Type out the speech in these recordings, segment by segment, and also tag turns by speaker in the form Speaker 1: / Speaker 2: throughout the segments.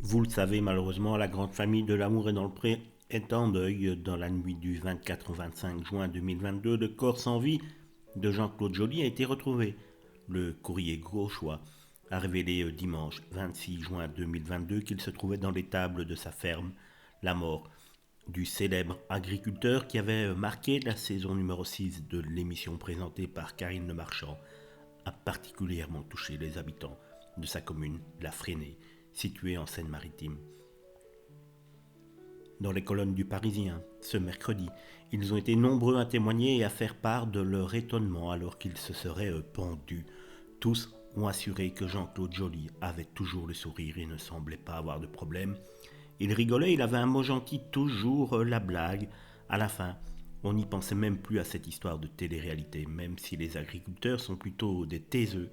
Speaker 1: Vous le savez, malheureusement, la grande famille de l'amour est dans le pré est en deuil. Dans la nuit du 24 au 25 juin 2022, le corps sans vie de Jean-Claude Joly a été retrouvé. Le courrier gauchois a révélé dimanche 26 juin 2022 qu'il se trouvait dans l'étable de sa ferme. La mort du célèbre agriculteur qui avait marqué la saison numéro 6 de l'émission présentée par Karine Le Marchand a particulièrement touché les habitants de sa commune, La Fresnay, située en Seine-Maritime. Dans les colonnes du Parisien, ce mercredi, ils ont été nombreux à témoigner et à faire part de leur étonnement alors qu'ils se seraient pendus. Tous ont assuré que Jean-Claude Joly avait toujours le sourire et ne semblait pas avoir de problème. Il rigolait, il avait un mot gentil, toujours la blague. À la fin, on n'y pensait même plus à cette histoire de télé-réalité, même si les agriculteurs sont plutôt des taiseux.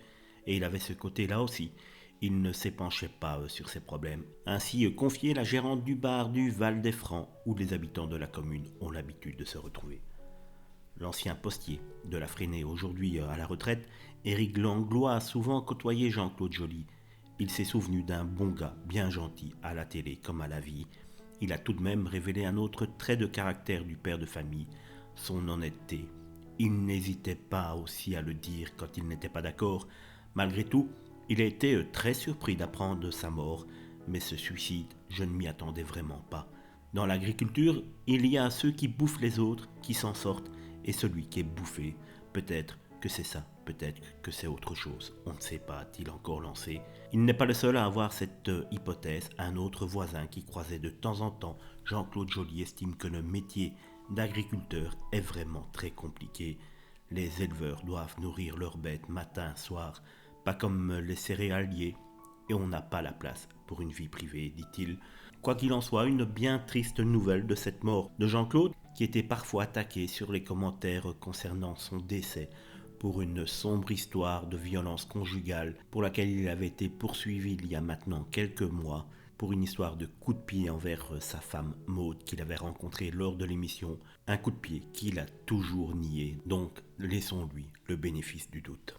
Speaker 1: Et il avait ce côté-là aussi. Il ne s'épanchait pas sur ses problèmes. Ainsi confié la gérante du bar du Val des Francs, où les habitants de la commune ont l'habitude de se retrouver. L'ancien postier de la Fresnay, aujourd'hui à la retraite, Éric Langlois a souvent côtoyé Jean-Claude Joly. Il s'est souvenu d'un bon gars, bien gentil, à la télé comme à la vie. Il a tout de même révélé un autre trait de caractère du père de famille, son honnêteté. Il n'hésitait pas aussi à le dire quand il n'était pas d'accord. Malgré tout, il a été très surpris d'apprendre de sa mort, mais ce suicide, je ne m'y attendais vraiment pas. Dans l'agriculture, il y a ceux qui bouffent les autres, qui s'en sortent, et celui qui est bouffé. Peut-être que c'est ça, peut-être que c'est autre chose. On ne sait pas, a-t-il encore lancé. Il n'est pas le seul à avoir cette hypothèse. Un autre voisin qui croisait de temps en temps Jean-Claude Joly estime que le métier d'agriculteur est vraiment très compliqué. Les éleveurs doivent nourrir leurs bêtes matin, soir, pas comme les céréaliers, et on n'a pas la place pour une vie privée, dit-il. Quoi qu'il en soit, une bien triste nouvelle de cette mort de Jean-Claude, qui était parfois attaqué sur les commentaires concernant son décès pour une sombre histoire de violence conjugale pour laquelle il avait été poursuivi il y a maintenant quelques mois pour une histoire de coup de pied envers sa femme Maude qu'il avait rencontrée lors de l'émission, un coup de pied qu'il a toujours nié, donc laissons-lui le bénéfice du doute.